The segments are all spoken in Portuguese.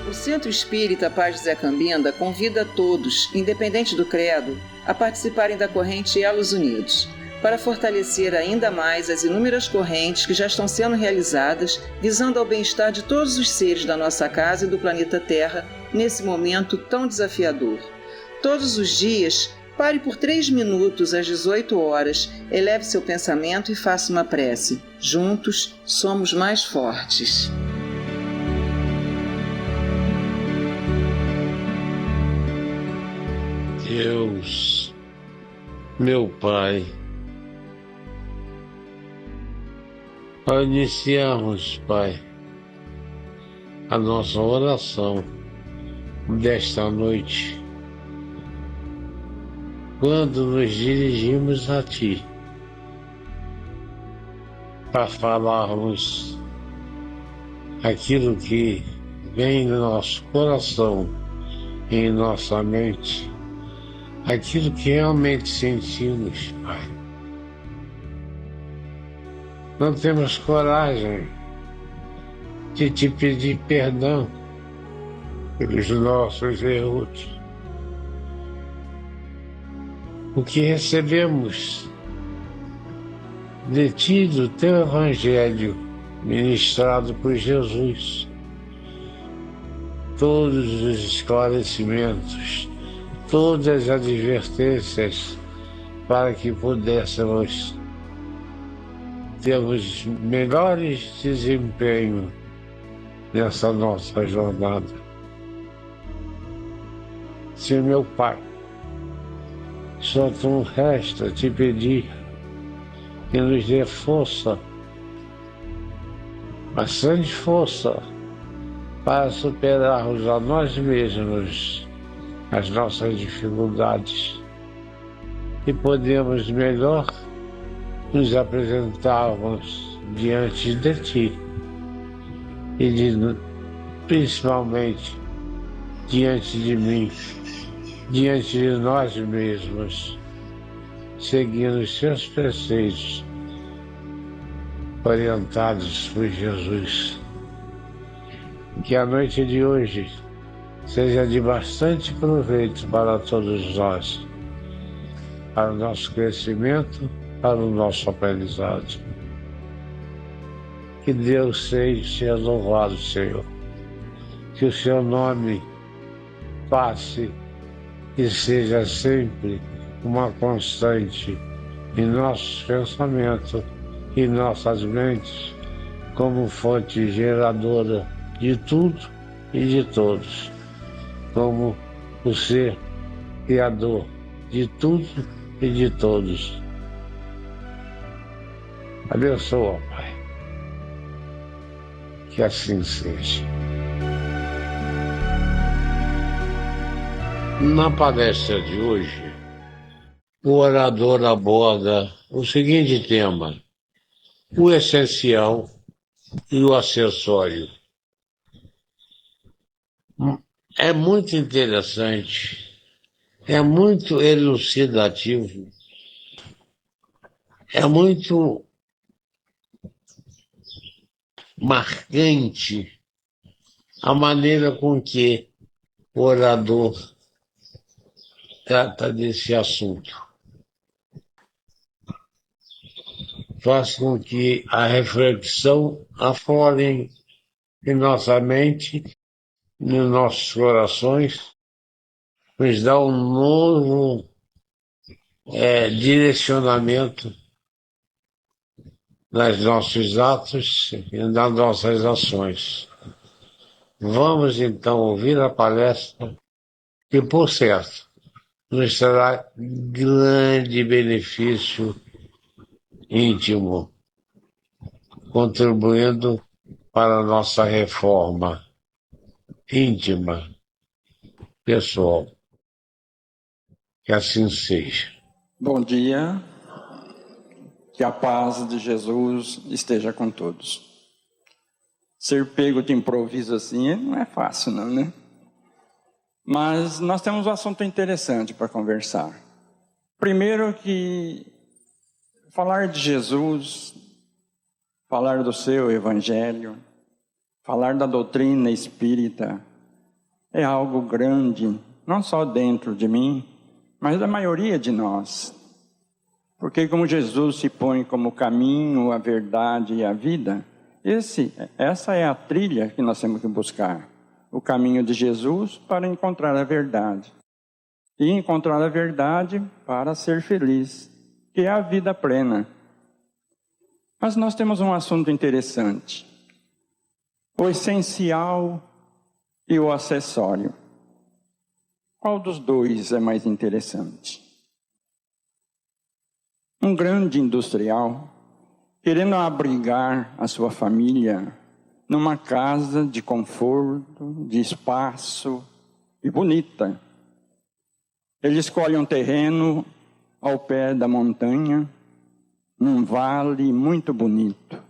O Centro Espírita Paz de Zé Cambinda convida a todos, independente do credo, a participarem da corrente Elos Unidos, para fortalecer ainda mais as inúmeras correntes que já estão sendo realizadas, visando ao bem-estar de todos os seres da nossa casa e do planeta Terra, nesse momento tão desafiador. Todos os dias, pare por 3 minutos às 18 horas, eleve seu pensamento e faça uma prece. Juntos, somos mais fortes. Deus, meu Pai, ao iniciarmos, Pai, a nossa oração desta noite, quando nos dirigimos a Ti, para falarmos aquilo que vem no nosso coração e em nossa mente, aquilo que realmente sentimos, Pai. Não temos coragem de Te pedir perdão pelos nossos erros. O que recebemos de Ti, do Teu Evangelho, ministrado por Jesus, todos os esclarecimentos, todas as advertências, para que pudéssemos termos melhores desempenho nessa nossa jornada. Senhor meu Pai, só não resta Te pedir que nos dê força, bastante força, para superarmos a nós mesmos as nossas dificuldades e podemos melhor nos apresentarmos diante de Ti e principalmente diante de mim, diante de nós mesmos, seguindo os Seus preceitos orientados por Jesus. Que a noite de hoje seja de bastante proveito para todos nós, para o nosso crescimento, para o nosso aprendizado. Que Deus seja louvado, Senhor. Que o Seu nome passe e seja sempre uma constante em nossos pensamentos e nossas mentes, como fonte geradora de tudo e de todos, como o ser criador de tudo e de todos. Abençoa, Pai. Que assim seja. Na palestra de hoje, o orador aborda o seguinte tema: o essencial e o acessório. É muito interessante, é muito elucidativo, é muito marcante a maneira com que o orador trata desse assunto. Faz com que a reflexão aflore em nossa mente, nos nossos corações, nos dá um novo direcionamento nos nossos atos e nas nossas ações. Vamos então ouvir a palestra, que, por certo, nos trará grande benefício íntimo, contribuindo para a nossa reforma íntima, pessoal. Que assim seja. Bom dia, que a paz de Jesus esteja com todos. Ser pego de improviso assim não é fácil não, né? Mas nós temos um assunto interessante para conversar. Primeiro que falar de Jesus, falar do seu evangelho, falar da doutrina espírita, é algo grande, não só dentro de mim, mas da maioria de nós. Porque como Jesus se põe como caminho, a verdade e a vida, essa é a trilha que nós temos que buscar. O caminho de Jesus para encontrar a verdade. E encontrar a verdade para ser feliz, que é a vida plena. Mas nós temos um assunto interessante. O essencial e o acessório. Qual dos dois é mais interessante? Um grande industrial, querendo abrigar a sua família numa casa de conforto, de espaço e bonita. Ele escolhe um terreno ao pé da montanha, num vale muito bonito.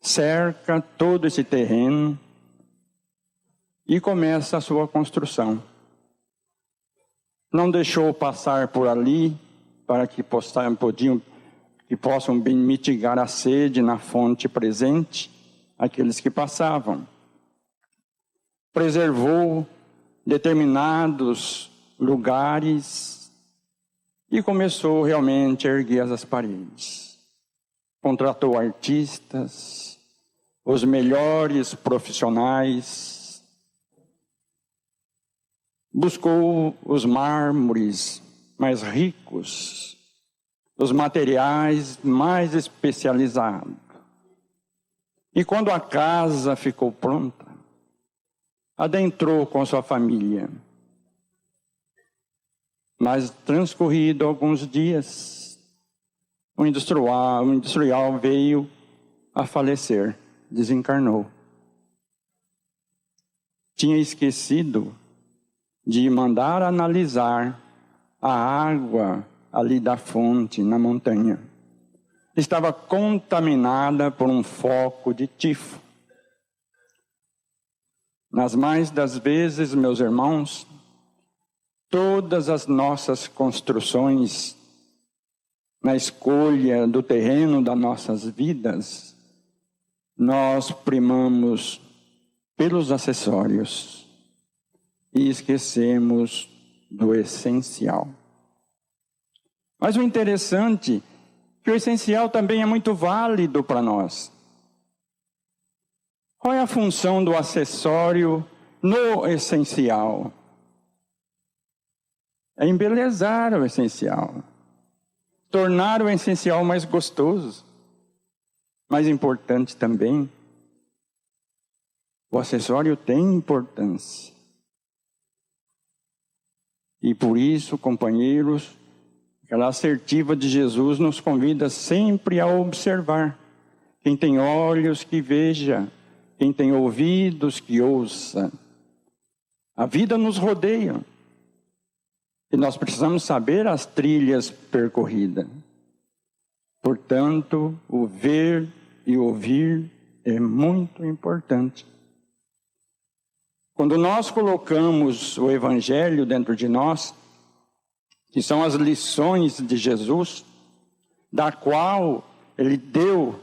Cerca todo esse terreno e começa a sua construção. Não deixou passar por ali para que possam bem mitigar a sede na fonte presente, aqueles que passavam. Preservou determinados lugares e começou realmente a erguer as paredes. Contratou artistas, os melhores profissionais, buscou os mármores mais ricos, os materiais mais especializados. E quando a casa ficou pronta, adentrou com sua família. Mas transcorrido alguns dias, o industrial veio a falecer, desencarnou. Tinha esquecido de mandar analisar a água ali da fonte, na montanha. Estava contaminada por um foco de tifo. Nas mais das vezes, meus irmãos, todas as nossas construções, na escolha do terreno das nossas vidas, nós primamos pelos acessórios e esquecemos do essencial. Mas o interessante é que o essencial também é muito válido para nós. Qual é a função do acessório no essencial? É embelezar o essencial, tornar o essencial mais gostoso. Mais importante também, o acessório tem importância. E por isso, companheiros, aquela assertiva de Jesus nos convida sempre a observar. Quem tem olhos que veja, quem tem ouvidos que ouça. A vida nos rodeia. E nós precisamos saber as trilhas percorridas. Portanto, o ver e ouvir é muito importante. Quando nós colocamos o Evangelho dentro de nós, que são as lições de Jesus, da qual Ele deu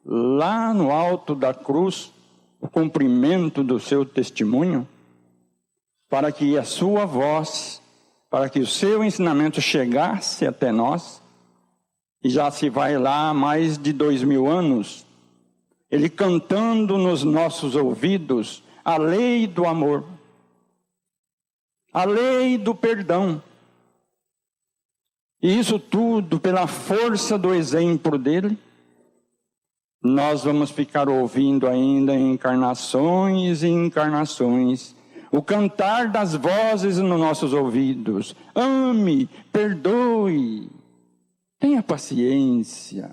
lá no alto da cruz o cumprimento do seu testemunho, para que a sua voz, para que o seu ensinamento chegasse até nós, e já se vai lá há mais de 2000 anos, Ele cantando nos nossos ouvidos a lei do amor, a lei do perdão. E isso tudo, pela força do exemplo dele, nós vamos ficar ouvindo ainda em encarnações e encarnações, o cantar das vozes nos nossos ouvidos. Ame, perdoe, tenha paciência,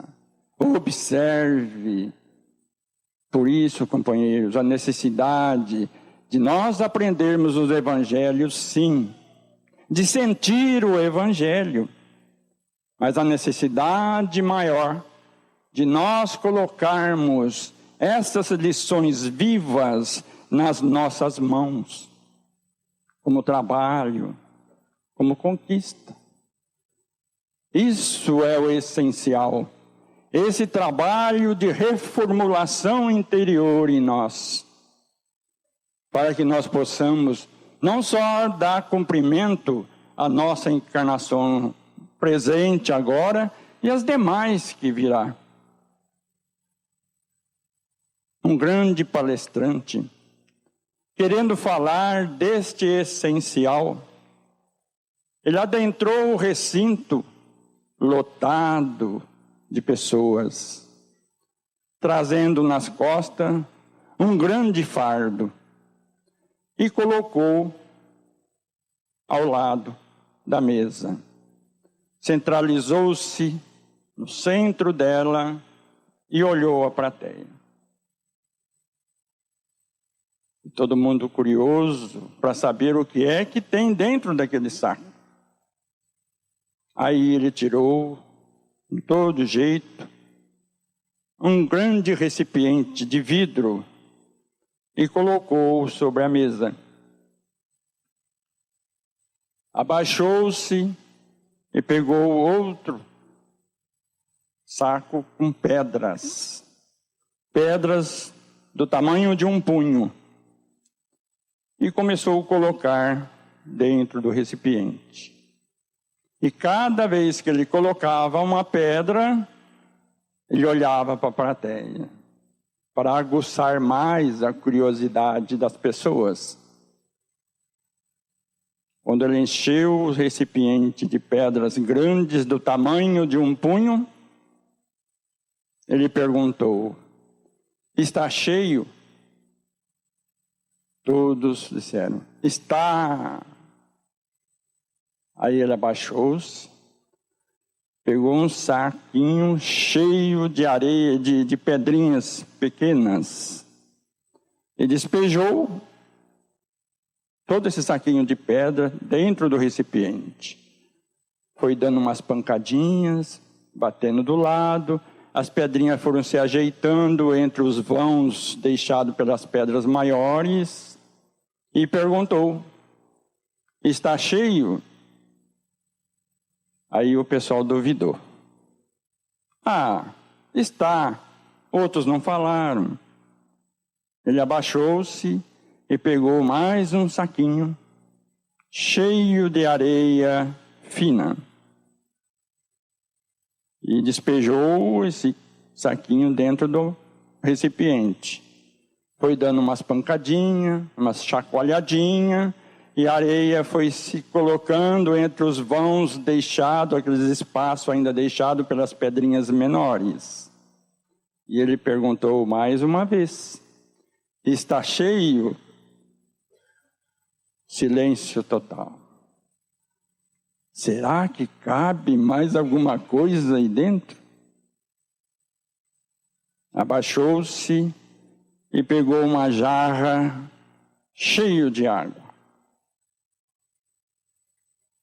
observe. Por isso, companheiros, a necessidade de nós aprendermos os evangelhos, sim, de sentir o evangelho, mas a necessidade maior de nós colocarmos essas lições vivas nas nossas mãos, como trabalho, como conquista. Isso é o essencial. Esse trabalho de reformulação interior em nós, para que nós possamos não só dá cumprimento à nossa encarnação presente agora e as demais que virá. Um grande palestrante, querendo falar deste essencial, ele adentrou o recinto lotado de pessoas, trazendo nas costas um grande fardo, e colocou ao lado da mesa. Centralizou-se no centro dela e olhou a plateia. E todo mundo curioso para saber o que é que tem dentro daquele saco. Aí ele tirou, de todo jeito, um grande recipiente de vidro e colocou sobre a mesa. Abaixou-se e pegou outro saco com pedras. Pedras do tamanho de um punho. E começou a colocar dentro do recipiente. E cada vez que ele colocava uma pedra, ele olhava para a plateia, para aguçar mais a curiosidade das pessoas. Quando ele encheu o recipiente de pedras grandes do tamanho de um punho, ele perguntou: está cheio? Todos disseram: está. Aí ele abaixou-se, pegou um saquinho cheio de areia, de pedrinhas pequenas, e despejou todo esse saquinho de pedra dentro do recipiente. Foi dando umas pancadinhas, batendo do lado, as pedrinhas foram se ajeitando entre os vãos deixados pelas pedras maiores, e perguntou: está cheio? Aí o pessoal duvidou. Ah, está. Outros não falaram. Ele abaixou-se e pegou mais um saquinho cheio de areia fina. E despejou esse saquinho dentro do recipiente. Foi dando umas pancadinhas, umas chacoalhadinhas, e a areia foi se colocando entre os vãos deixados, aqueles espaços ainda deixados pelas pedrinhas menores. E ele perguntou mais uma vez: está cheio? Silêncio total. Será que cabe mais alguma coisa aí dentro? Abaixou-se e pegou uma jarra cheia de água.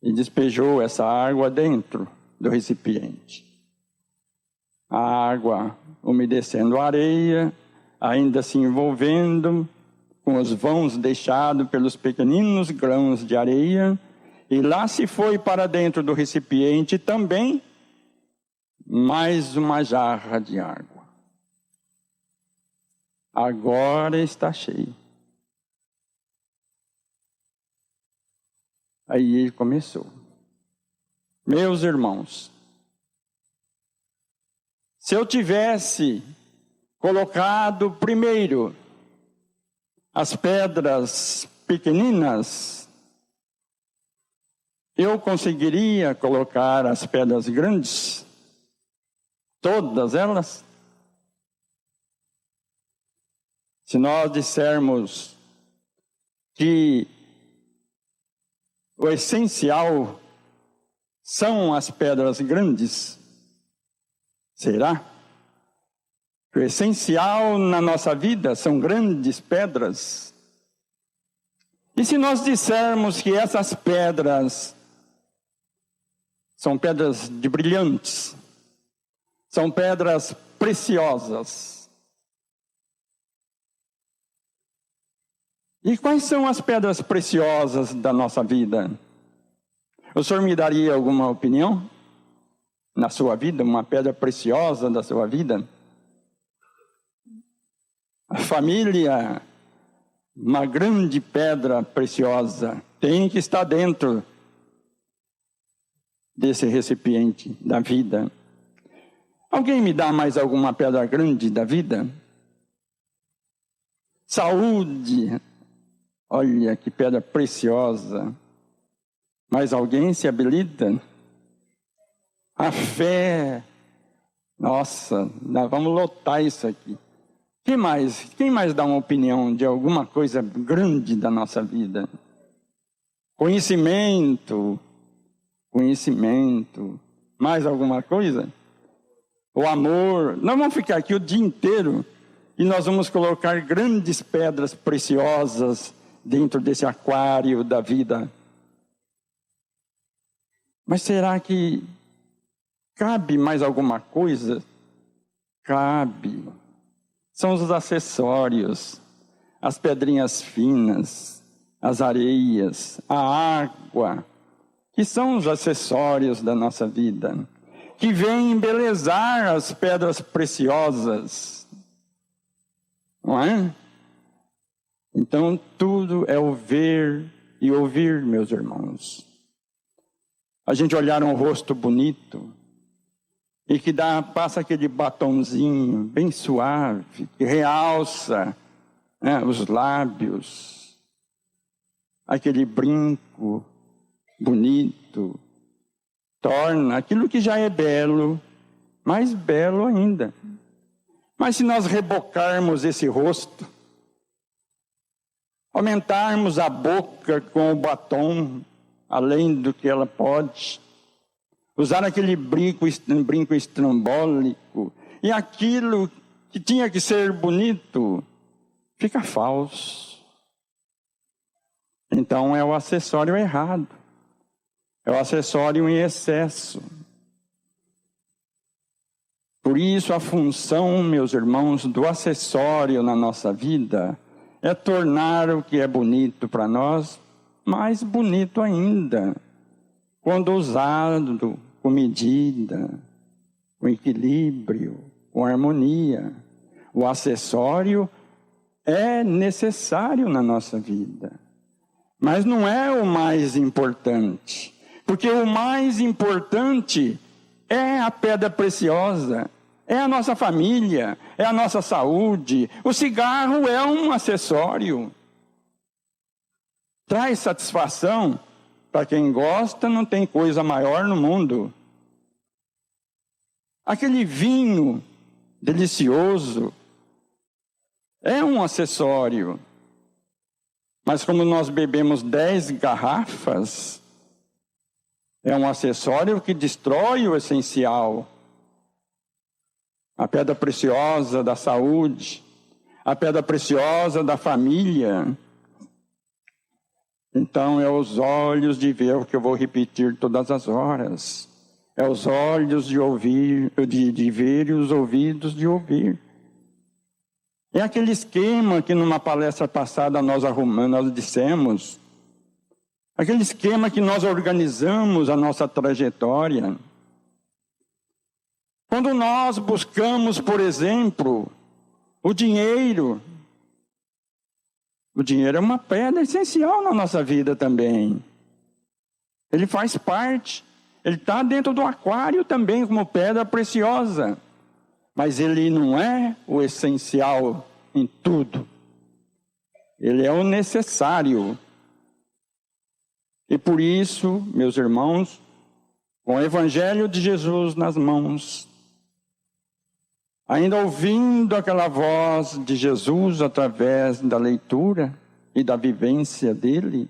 E despejou essa água dentro do recipiente. A água umedecendo a areia, ainda se envolvendo com os vãos deixados pelos pequeninos grãos de areia, e lá se foi para dentro do recipiente também mais uma jarra de água. Agora está cheio. Aí ele começou: meus irmãos, se eu tivesse colocado primeiro as pedras pequeninas, eu conseguiria colocar as pedras grandes, todas elas? Se nós dissermos que o essencial são as pedras grandes, será? O essencial na nossa vida são grandes pedras? E se nós dissermos que essas pedras são pedras de brilhantes, são pedras preciosas? E quais são as pedras preciosas da nossa vida? O senhor me daria alguma opinião na sua vida, uma pedra preciosa da sua vida? A família, uma grande pedra preciosa, tem que estar dentro desse recipiente da vida. Alguém me dá mais alguma pedra grande da vida? Saúde, olha que pedra preciosa. Mas alguém se habilita? A fé, nossa, nós vamos lotar isso aqui. Quem mais dá uma opinião de alguma coisa grande da nossa vida? Conhecimento, mais alguma coisa? O amor. Nós vamos ficar aqui o dia inteiro e nós vamos colocar grandes pedras preciosas dentro desse aquário da vida. Mas será que cabe mais alguma coisa? Cabe. São os acessórios, as pedrinhas finas, as areias, a água, que são os acessórios da nossa vida, que vêm embelezar as pedras preciosas, não é? Então, tudo é o ver e ouvir, meus irmãos. A gente olhar um rosto bonito e que passa aquele batonzinho bem suave, que realça, né, os lábios, aquele brinco bonito, torna aquilo que já é belo, mais belo ainda. Mas se nós rebocarmos esse rosto, aumentarmos a boca com o batom, além do que ela pode, usar aquele brinco estrambólico, e aquilo que tinha que ser bonito, fica falso. Então é o acessório errado, é o acessório em excesso. Por isso a função, meus irmãos, do acessório na nossa vida é tornar o que é bonito para nós mais bonito ainda, quando usado com medida, com equilíbrio, com harmonia. O acessório é necessário na nossa vida, mas não é o mais importante, porque o mais importante é a pedra preciosa, é a nossa família, é a nossa saúde. O cigarro é um acessório. Traz satisfação. Para quem gosta, não tem coisa maior no mundo. Aquele vinho delicioso é um acessório. Mas como nós bebemos 10 garrafas, é um acessório que destrói o essencial. A pedra preciosa da saúde, a pedra preciosa da família. Então é os olhos de ver, o que eu vou repetir todas as horas. É os olhos de ouvir, de ver e os ouvidos de ouvir. É aquele esquema que numa palestra passada nós dissemos. Aquele esquema que nós organizamos a nossa trajetória. Quando nós buscamos, por exemplo, o dinheiro é uma pedra essencial na nossa vida também. Ele faz parte, ele está dentro do aquário também como pedra preciosa. Mas ele não é o essencial em tudo. Ele é o necessário. E por isso, meus irmãos, com o Evangelho de Jesus nas mãos, ainda ouvindo aquela voz de Jesus através da leitura e da vivência dele,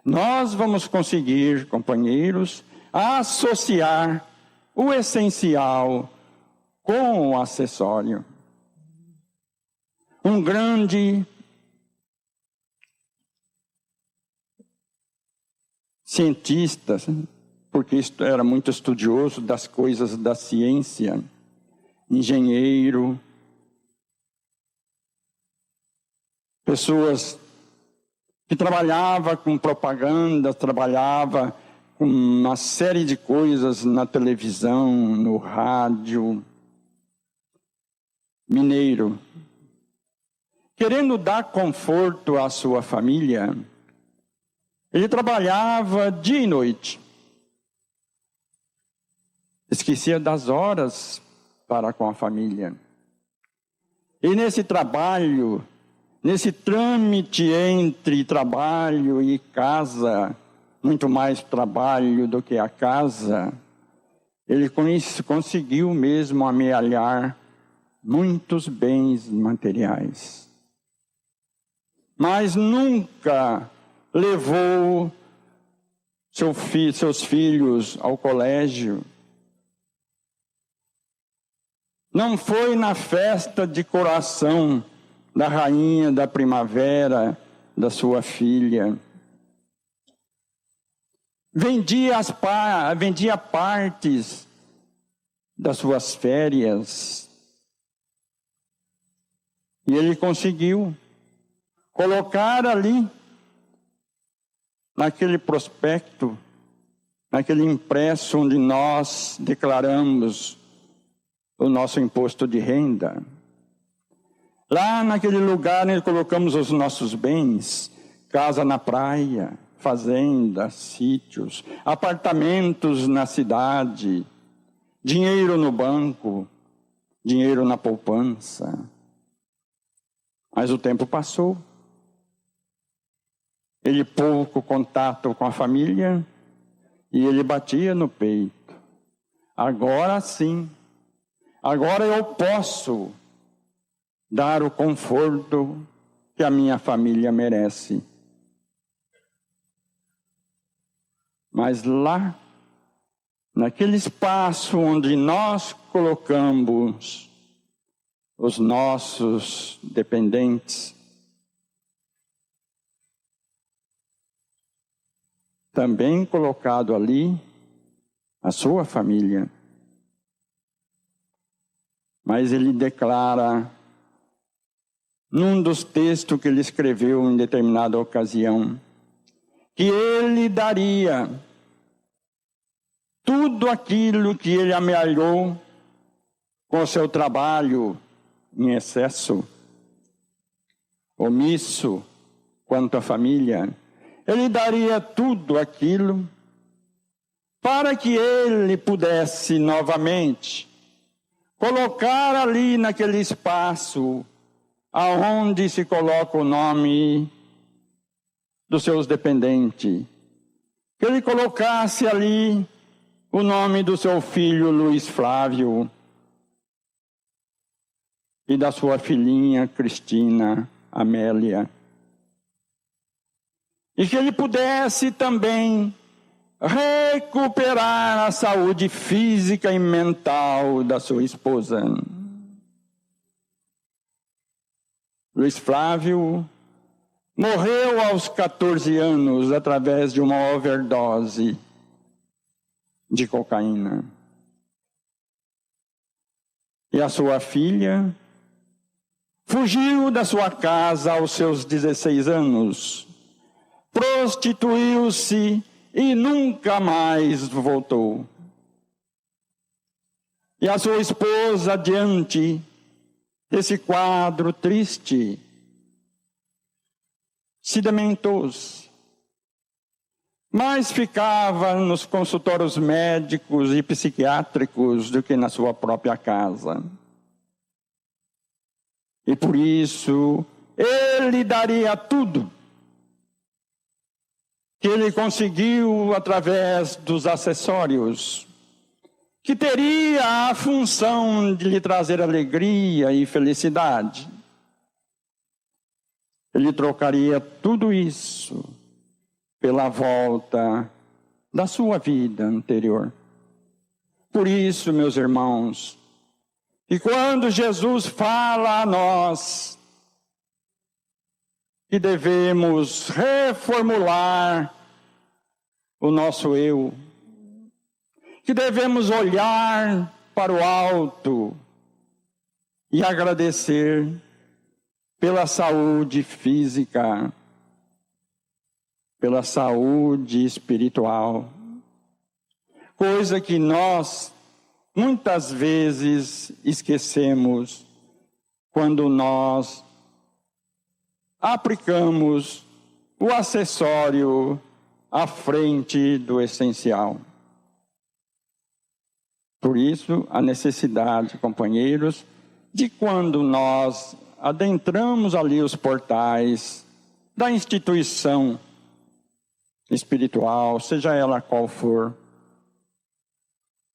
nós vamos conseguir, companheiros, associar o essencial com o acessório. Um grande cientista, porque era muito estudioso das coisas da ciência, engenheiro, pessoas que trabalhavam com propaganda, trabalhava com uma série de coisas na televisão, no rádio. Mineiro, querendo dar conforto à sua família, ele trabalhava dia e noite. Esquecia das horas para com a família. E nesse trabalho, nesse trâmite entre trabalho e casa, muito mais trabalho do que a casa, ele conseguiu mesmo amealhar muitos bens materiais. Mas nunca levou seus filhos ao colégio. Não foi na festa de coração da rainha da primavera da sua filha. Vendia partes das suas férias. E ele conseguiu colocar ali, naquele prospecto, naquele impresso onde nós declaramos o nosso imposto de renda. Lá naquele lugar onde colocamos os nossos bens, casa na praia, fazenda, sítios, apartamentos na cidade, dinheiro no banco, dinheiro na poupança. Mas o tempo passou. Ele pouco contato com a família e ele batia no peito. Agora sim, agora eu posso dar o conforto que a minha família merece. Mas lá, naquele espaço onde nós colocamos os nossos dependentes, também colocado ali a sua família. Mas ele declara, num dos textos que ele escreveu em determinada ocasião, que ele daria tudo aquilo que ele amealhou com o seu trabalho em excesso, omisso quanto à família. Ele daria tudo aquilo para que ele pudesse novamente colocar ali naquele espaço aonde se coloca o nome dos seus dependentes. Que ele colocasse ali o nome do seu filho Luiz Flávio e da sua filhinha Cristina Amélia. E que ele pudesse também recuperar a saúde física e mental da sua esposa. Luiz Flávio morreu aos 14 anos através de uma overdose de cocaína. E a sua filha fugiu da sua casa aos seus 16 anos, prostituiu-se e nunca mais voltou. E a sua esposa, diante desse quadro triste, se lamentou-se. Mas ficava nos consultórios médicos e psiquiátricos do que na sua própria casa. E por isso, ele daria tudo que ele conseguiu através dos acessórios, que teria a função de lhe trazer alegria e felicidade. Ele trocaria tudo isso pela volta da sua vida anterior. Por isso, meus irmãos, e quando Jesus fala a nós que devemos reformular o nosso eu, que devemos olhar para o alto e agradecer pela saúde física, pela saúde espiritual, coisa que nós muitas vezes esquecemos quando nós aplicamos o acessório à frente do essencial. Por isso, a necessidade, companheiros, de quando nós adentramos ali os portais da instituição espiritual, seja ela qual for,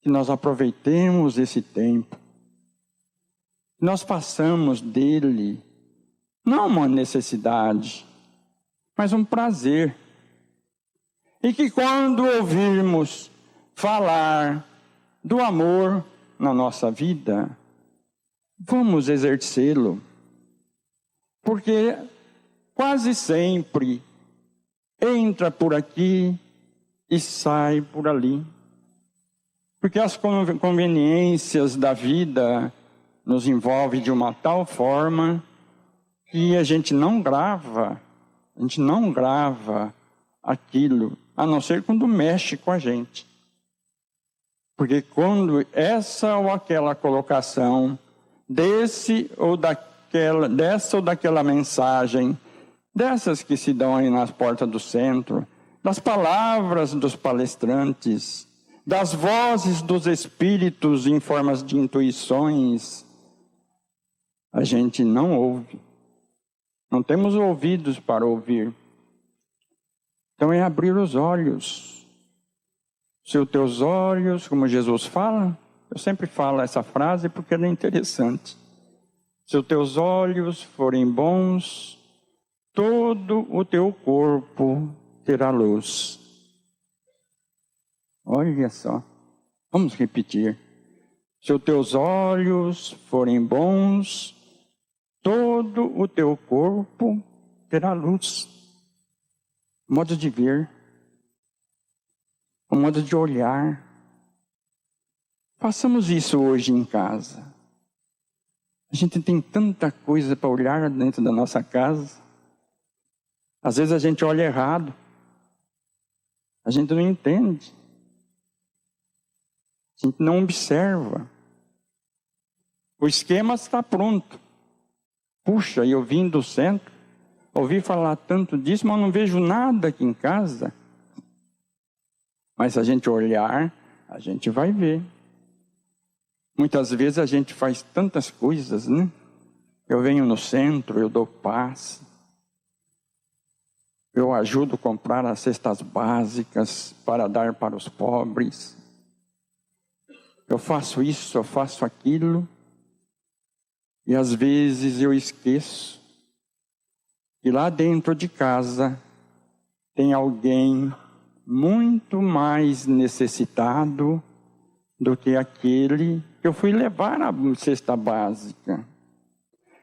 que nós aproveitemos esse tempo, nós passamos dele, não uma necessidade, mas um prazer. E que quando ouvirmos falar do amor na nossa vida, vamos exercê-lo. Porque quase sempre entra por aqui e sai por ali. Porque as conveniências da vida nos envolvem de uma tal forma que a gente não grava aquilo, a não ser quando mexe com a gente. Porque quando essa ou aquela colocação dessa ou daquela mensagem, dessas que se dão aí nas portas do centro, das palavras dos palestrantes, das vozes dos espíritos em formas de intuições, a gente não ouve. Não temos ouvidos para ouvir. Então é abrir os olhos. Se os teus olhos, como Jesus fala, eu sempre falo essa frase porque ela é interessante. Se os teus olhos forem bons, todo o teu corpo terá luz. Olha só, vamos repetir. Se os teus olhos forem bons, todo o teu corpo terá luz. Modo de ver, um modo de olhar. Façamos isso hoje em casa. A gente tem tanta coisa para olhar dentro da nossa casa. Às vezes a gente olha errado. A gente não entende. A gente não observa. O esquema está pronto. Puxa, eu vim do centro, ouvi falar tanto disso, mas não vejo nada aqui em casa. Mas se a gente olhar, a gente vai ver. Muitas vezes a gente faz tantas coisas, né? Eu venho no centro, eu dou passe. Eu ajudo a comprar as cestas básicas para dar para os pobres. Eu faço isso, eu faço aquilo. E às vezes eu esqueço que lá dentro de casa tem alguém muito mais necessitado do que aquele que eu fui levar a cesta básica.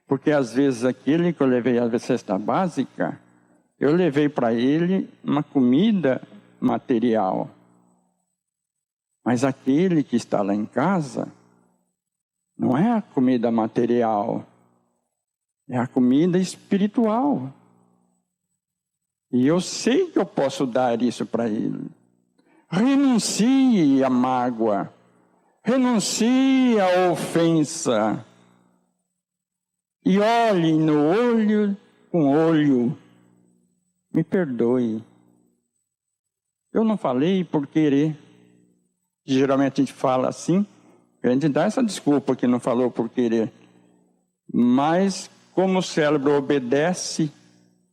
Porque às vezes aquele que eu levei a cesta básica, eu levei para ele uma comida material. Mas aquele que está lá em casa, não é a comida material, é a comida espiritual. E eu sei que eu posso dar isso para ele. Renuncie à mágoa, renuncie à ofensa. E olhe no olho com olho. Me perdoe. Eu não falei por querer. Geralmente a gente fala assim. A gente dá essa desculpa que não falou por querer. Mas como o cérebro obedece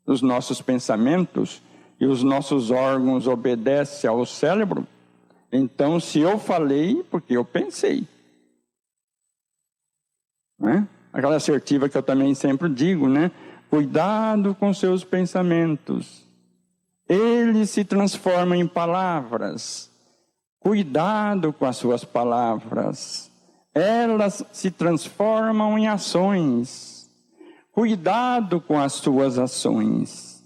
os nossos pensamentos e os nossos órgãos obedecem ao cérebro, então se eu falei, porque eu pensei. Né? Aquela assertiva que eu também sempre digo, né? Cuidado com seus pensamentos. Eles se transformam em palavras. Cuidado com as suas palavras. Elas se transformam em ações. Cuidado com as suas ações.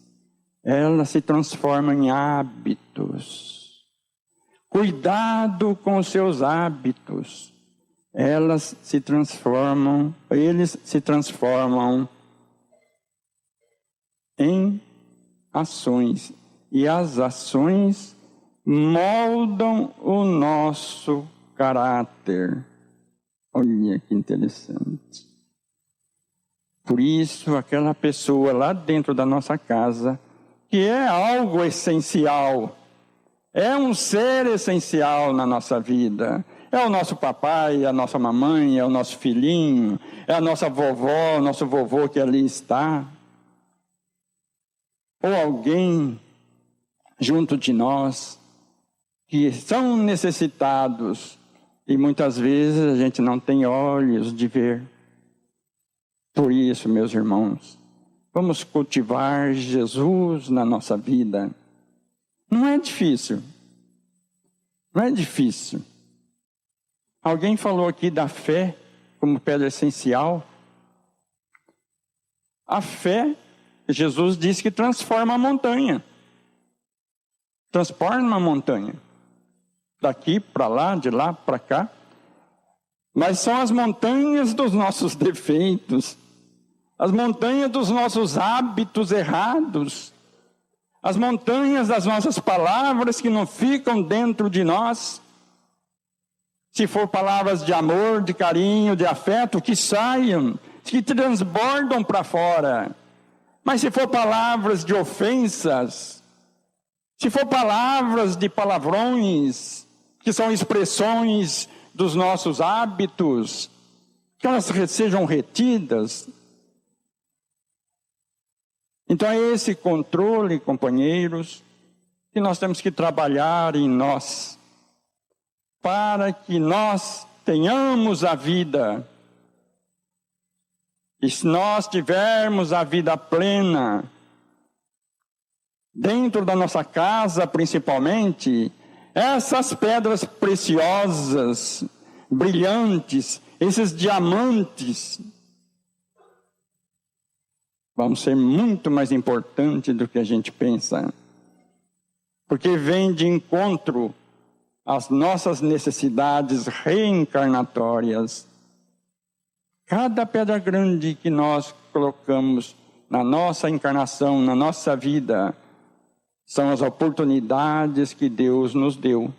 Elas se transformam em hábitos. Cuidado com os seus hábitos. Eles se transformam em ações. E as ações moldam o nosso caráter. Olha que interessante. Por isso, aquela pessoa lá dentro da nossa casa, que é algo essencial, é um ser essencial na nossa vida. É o nosso papai, a nossa mamãe, é o nosso filhinho, é a nossa vovó, o nosso vovô que ali está. Ou alguém junto de nós, que são necessitados, e muitas vezes a gente não tem olhos de ver. Por isso, meus irmãos, vamos cultivar Jesus na nossa vida. Não é difícil. Não é difícil. Alguém falou aqui da fé como pedra essencial. A fé, Jesus disse que transforma a montanha. Transforma a montanha. Daqui para lá, de lá para cá. Mas são as montanhas dos nossos defeitos. As montanhas dos nossos hábitos errados. As montanhas das nossas palavras que não ficam dentro de nós. Se for palavras de amor, de carinho, de afeto, que saiam, que transbordam para fora. Mas se for palavras de ofensas, se for palavras de palavrões, que são expressões dos nossos hábitos, que elas sejam retidas. Então é esse controle, companheiros, que nós temos que trabalhar em nós, para que nós tenhamos a vida. E se nós tivermos a vida plena, dentro da nossa casa principalmente, essas pedras preciosas, brilhantes, esses diamantes, vão ser muito mais importantes do que a gente pensa. Porque vem de encontro às nossas necessidades reencarnatórias. Cada pedra grande que nós colocamos na nossa encarnação, na nossa vida, são as oportunidades que Deus nos deu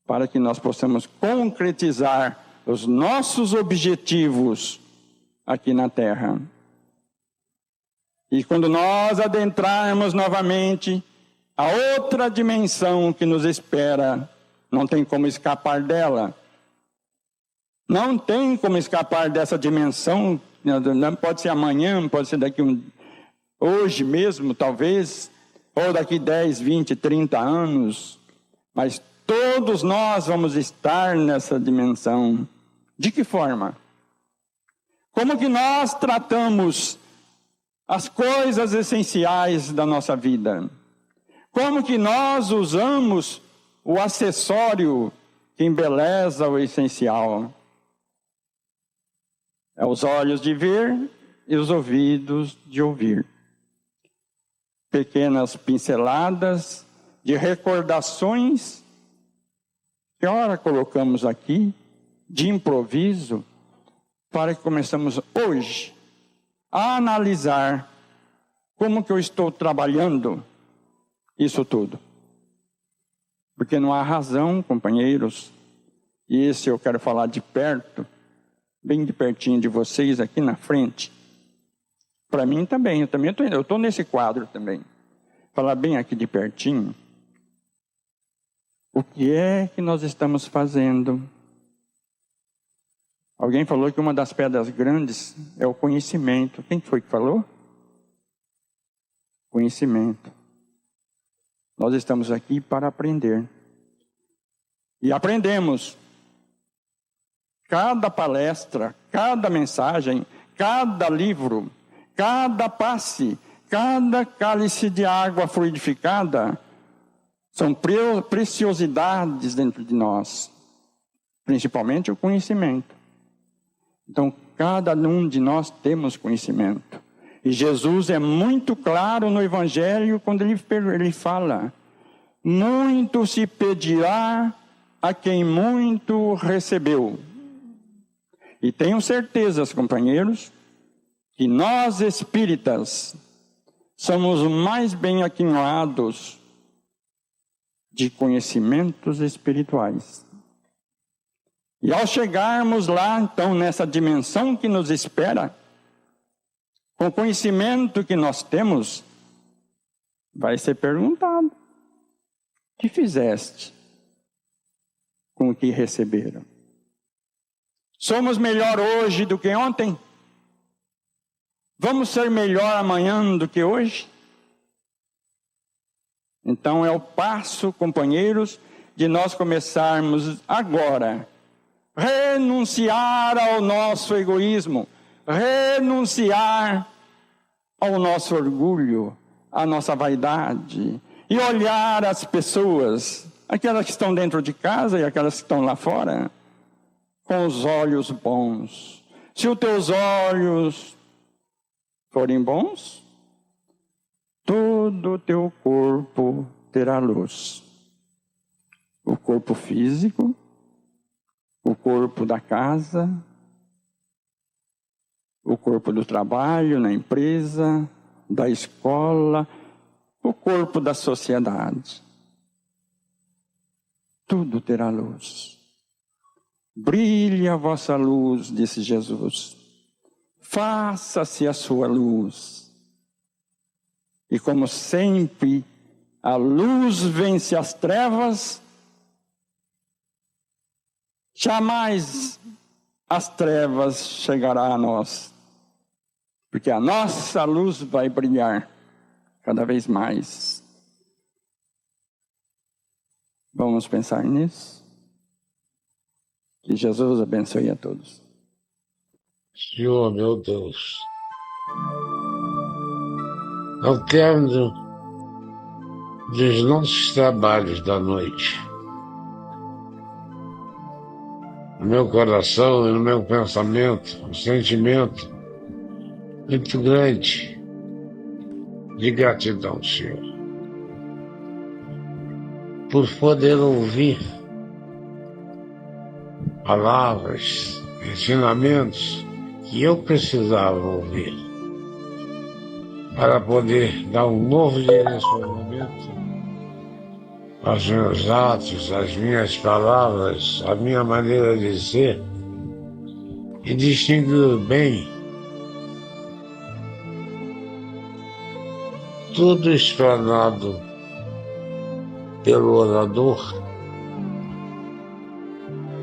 para que nós possamos concretizar os nossos objetivos aqui na Terra. E quando nós adentrarmos novamente a outra dimensão que nos espera, não tem como escapar dela. Não tem como escapar dessa dimensão. Não pode ser amanhã, pode ser hoje mesmo, talvez, ou daqui 10, 20, 30 anos. Mas todos nós vamos estar nessa dimensão. De que forma? Como que nós tratamos as coisas essenciais da nossa vida? Como que nós usamos o acessório que embeleza o essencial? É os olhos de ver e os ouvidos de ouvir. Pequenas pinceladas de recordações que ora colocamos aqui, de improviso, para que começamos hoje a analisar como que eu estou trabalhando isso tudo. Porque não há razão, companheiros, e esse eu quero falar de perto, bem de pertinho de vocês aqui na frente. Para mim também, eu estou nesse quadro também. Falar bem aqui de pertinho. O que é que nós estamos fazendo? Alguém falou que uma das pedras grandes é o conhecimento. Quem foi que falou? Conhecimento. Nós estamos aqui para aprender. E aprendemos. Cada palestra, cada mensagem, cada livro, cada passe, cada cálice de água fluidificada, são preciosidades dentro de nós. Principalmente o conhecimento. Então, cada um de nós temos conhecimento. E Jesus é muito claro no Evangelho quando ele fala: muito se pedirá a quem muito recebeu. E tenho certeza, companheiros, que nós espíritas somos os mais bem aquinhoados de conhecimentos espirituais. E ao chegarmos lá, então, nessa dimensão que nos espera, com o conhecimento que nós temos, vai ser perguntado: o que fizeste com o que receberam? Somos melhor hoje do que ontem? Vamos ser melhor amanhã do que hoje? Então é o passo, companheiros, de nós começarmos agora renunciar ao nosso egoísmo, renunciar ao nosso orgulho, à nossa vaidade, e olhar as pessoas, aquelas que estão dentro de casa e aquelas que estão lá fora, com os olhos bons. Se os teus olhos forem bons, todo o teu corpo terá luz. O corpo físico, o corpo da casa, o corpo do trabalho, na empresa, da escola, o corpo da sociedade. Tudo terá luz. Brilhe a vossa luz, disse Jesus. Faça-se a sua luz. E como sempre, a luz vence as trevas, jamais as trevas chegará a nós, porque a nossa luz vai brilhar cada vez mais. Vamos pensar nisso? Que Jesus abençoe a todos. Senhor, meu Deus, ao término dos nossos trabalhos da noite, no meu coração e no meu pensamento, um sentimento muito grande de gratidão, Senhor, por poder ouvir palavras, ensinamentos que eu precisava ouvir para poder dar um novo direcionamento aos meus atos, às minhas palavras, à minha maneira de ser, e distinguir bem tudo explanado pelo orador,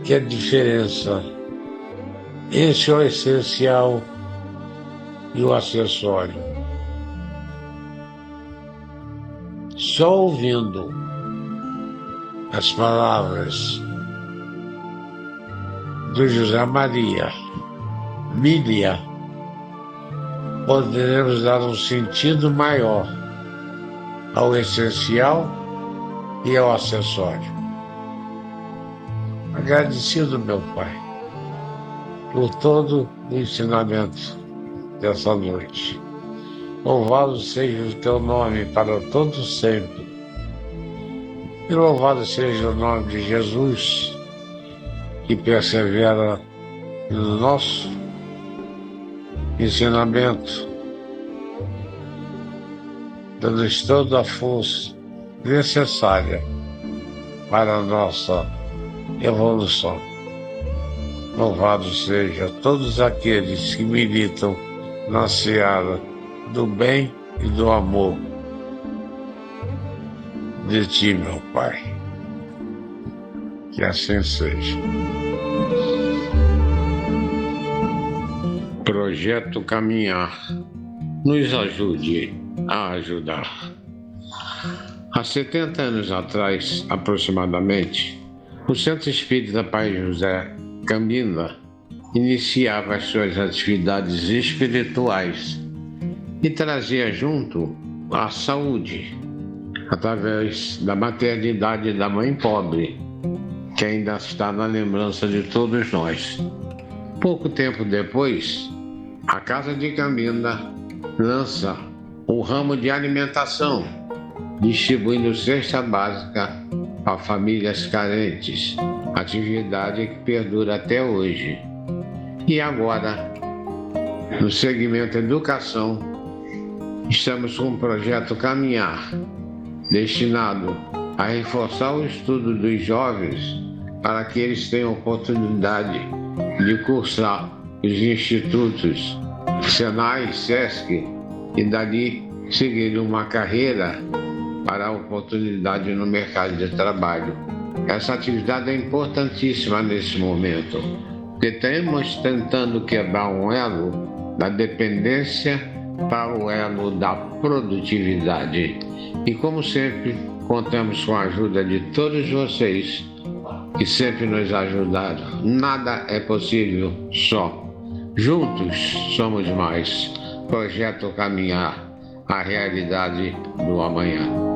que a diferença, esse é o essencial e o acessório. Só ouvindo as palavras do José Maria Milha, poderemos dar um sentido maior ao essencial e ao acessório. Agradecido, meu Pai, por todo o ensinamento dessa noite. Louvado seja o teu nome para todo sempre. E louvado seja o nome de Jesus, que persevera no nosso ensinamento, dando-nos toda a força necessária para a nossa evolução. Louvado seja todos aqueles que militam na seara do bem e do amor de ti, meu Pai. Que assim seja. Projeto Caminhar nos ajude a ajudar. Há 70 anos atrás, aproximadamente, o Centro Espírita Pai José Cambinda iniciava as suas atividades espirituais e trazia junto a saúde, através da maternidade da mãe pobre, que ainda está na lembrança de todos nós. Pouco tempo depois, a Casa de Cambinda lança o ramo de alimentação, distribuindo cesta básica a famílias carentes, atividade que perdura até hoje. E agora, no segmento educação, estamos com o projeto Caminhar, destinado a reforçar o estudo dos jovens para que eles tenham oportunidade de cursar os institutos Senai, Sesc, e dali seguir uma carreira para a oportunidade no mercado de trabalho. Essa atividade é importantíssima nesse momento, porque estamos tentando quebrar um elo da dependência para o elo da produtividade. E como sempre, contamos com a ajuda de todos vocês que sempre nos ajudaram. Nada é possível só. Juntos somos mais. Projeto Caminhar, a realidade do amanhã.